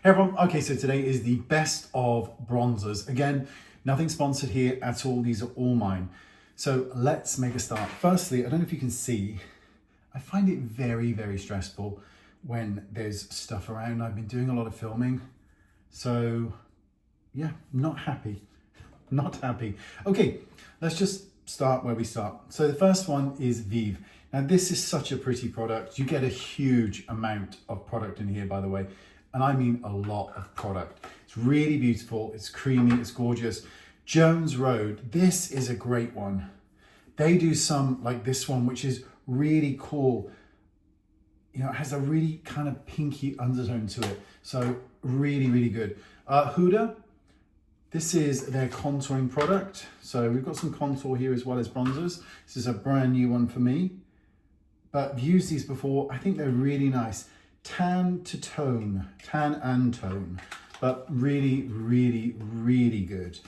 Hey everyone, okay, so today is the best of bronzers. Again, nothing sponsored here at all, these are all mine. So let's make a start. Firstly, I don't know if you can see, I find it very, very stressful when there's stuff around. I've been doing a lot of filming, so yeah, not happy, not happy. Okay, let's just start where we start. So the first one is Vive. Now this is such a pretty product. You get a huge amount of product in here, by the way. And I mean a lot of product. It's really beautiful, it's creamy, it's gorgeous. Jones Road, this is a great one. They do some like this one, which is really cool. You know, it has a really kind of pinky undertone to it. So really, really good. Huda, this is their contouring product. So we've got some contour here as well as bronzers. This is a brand new one for me, but I've used these before. I think they're really nice. Tan to tone, tan and tone, but really, really, really good.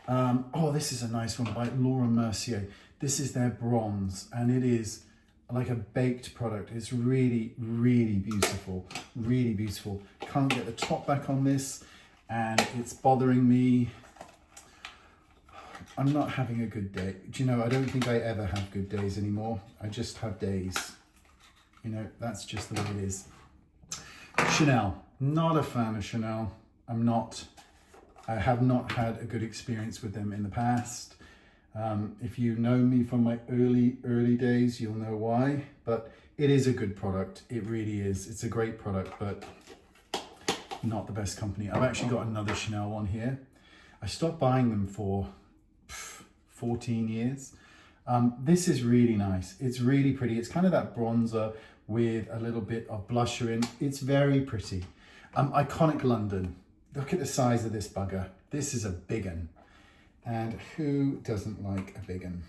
Oh, this is a nice one by Laura Mercier. This is their bronze, and it is like a baked product. It's really, really beautiful, really beautiful. Can't get the top back on this, and it's bothering me. I'm not having a good day. Do you know, I don't think I ever have good days anymore. I just have days. You know, that's just the way it is. Chanel, not a fan of Chanel. I have not had a good experience with them in the past. If you know me from my early days, you'll know why, but it is a good product. It really is. It's a great product, but not the best company. I've actually got another Chanel one here. I stopped buying them for 14 years. This is really nice. It's really pretty. It's kind of that bronzer with a little bit of blusher in. It's very pretty. Iconic London. Look at the size of this bugger. This is a big un. And who doesn't like a big un?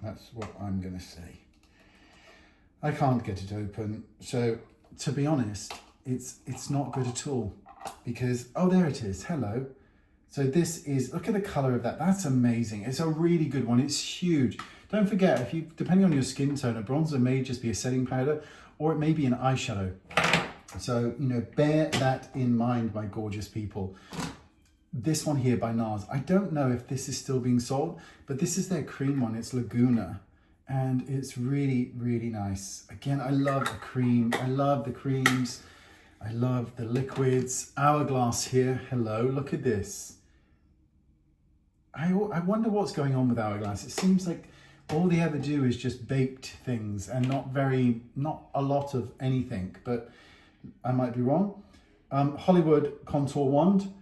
That's what I'm gonna say. I can't get it open. So to be honest, it's not good at all because, oh, there it is, hello. So this is, look at the color of that. That's amazing. It's a really good one. It's huge. Don't forget, if you, depending on your skin tone, a bronzer may just be a setting powder or it may be an eyeshadow. So, you know, bear that in mind, my gorgeous people. This one here by Nars, I don't know if this is still being sold, but this is their cream one. It's Laguna, and it's really, really nice. Again, I love the cream. I love the creams. I love the liquids. Hourglass here, hello, look at this. I wonder what's going on with Hourglass. It seems like all they ever do is just baked things and not a lot of anything, but I might be wrong. Hollywood Contour Wand.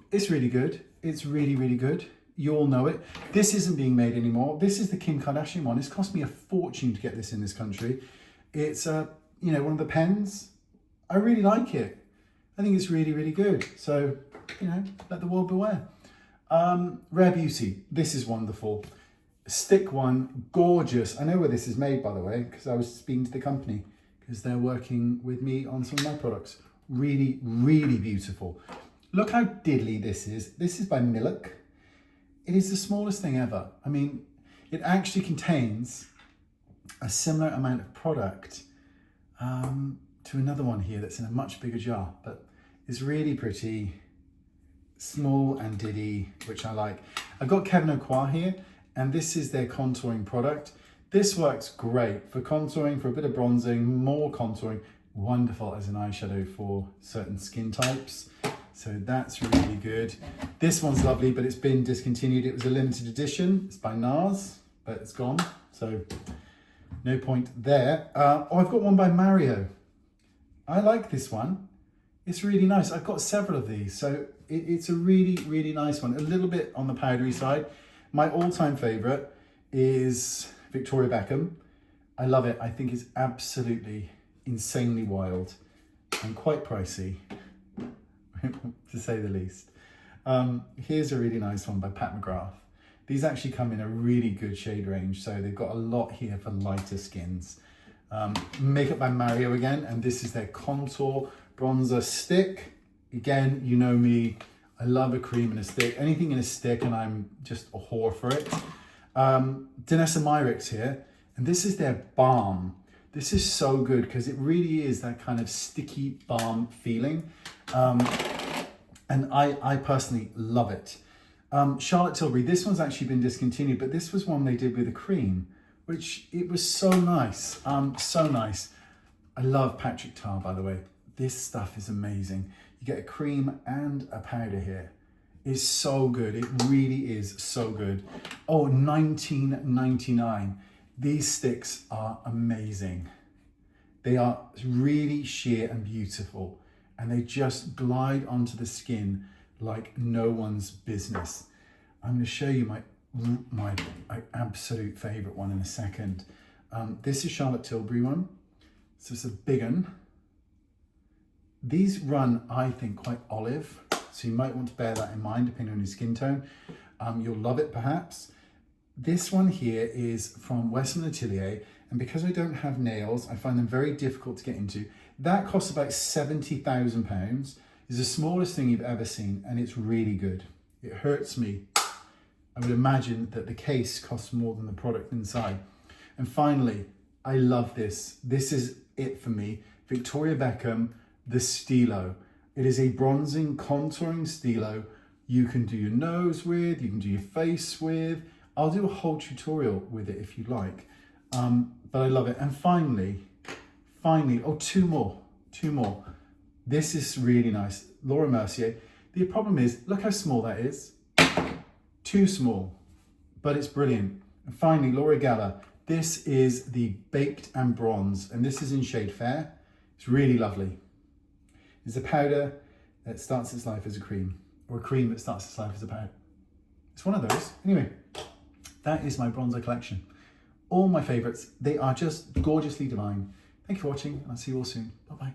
It's really good. It's really, really good. You all know it. This isn't being made anymore. This is the Kim Kardashian one. It's cost me a fortune to get this in this country. It's you know, one of the pens. I really like it. I think it's really, really good. So, you know, let the world beware. Rare Beauty. This is wonderful. Stick one, gorgeous. I know where this is made, by the way, because I was speaking to the company because they're working with me on some of my products. Really, really beautiful. Look how diddly this is. This is by Milk. It is the smallest thing ever. I mean, it actually contains a similar amount of product to another one here that's in a much bigger jar, but it's really pretty, small and diddy, which I like. I've got Kevin O'Quar here, and this is their contouring product. This works great for contouring, for a bit of bronzing, more contouring. Wonderful as an eyeshadow for certain skin types. So that's really good. This one's lovely, but it's been discontinued. It was a limited edition. It's by Nars, but it's gone. So no point there. Oh, I've got one by Mario. I like this one. It's really nice. I've got several of these. So it's a really, really nice one. A little bit on the powdery side. My all-time favorite is Victoria Beckham. I love it. I think it's absolutely insanely wild and quite pricey, to say the least. Here's a really nice one by Pat McGrath. These actually come in a really good shade range, so they've got a lot here for lighter skins. Makeup by Mario again, and this is their Contour Bronzer Stick. Again, you know me, I love a cream and a stick. Anything in a stick, and I'm just a whore for it. Danessa Myricks here, and this is their balm. This is so good because it really is that kind of sticky balm feeling. And I personally love it. Charlotte Tilbury, this one's actually been discontinued, but this was one they did with a cream, which it was so nice, so nice. I love Patrick Tar, by the way. This stuff is amazing. You get a cream and a powder here. It's so good. It really is so good. Oh, $19.99. These sticks are amazing. They are really sheer and beautiful, and they just glide onto the skin like no one's business. I'm going to show you my absolute favorite one in a second. This is Charlotte Tilbury one. So it's a big one. These run, I think, quite olive. So you might want to bear that in mind depending on your skin tone. You'll love it perhaps. This one here is from Western Atelier, and because I don't have nails, I find them very difficult to get into. That costs about £70,000. It's the smallest thing you've ever seen, and it's really good. It hurts me. I would imagine that the case costs more than the product inside. And finally, I love this. This is it for me. Victoria Beckham, the Stilo. It is a bronzing, contouring stilo. You can do your nose with, you can do your face with. I'll do a whole tutorial with it if you like. But I love it. And finally, oh, two more. This is really nice. Laura Mercier. The problem is, look how small that is. Too small, but it's brilliant. And finally, Laura Geller. This is the Baked and Bronze, and this is in shade Fair. It's really lovely. It's a powder that starts its life as a cream, or a cream that starts its life as a powder. It's one of those. Anyway, that is my bronzer collection. All my favorites. They are just gorgeously divine. Thank you for watching, and I'll see you all soon. Bye-bye.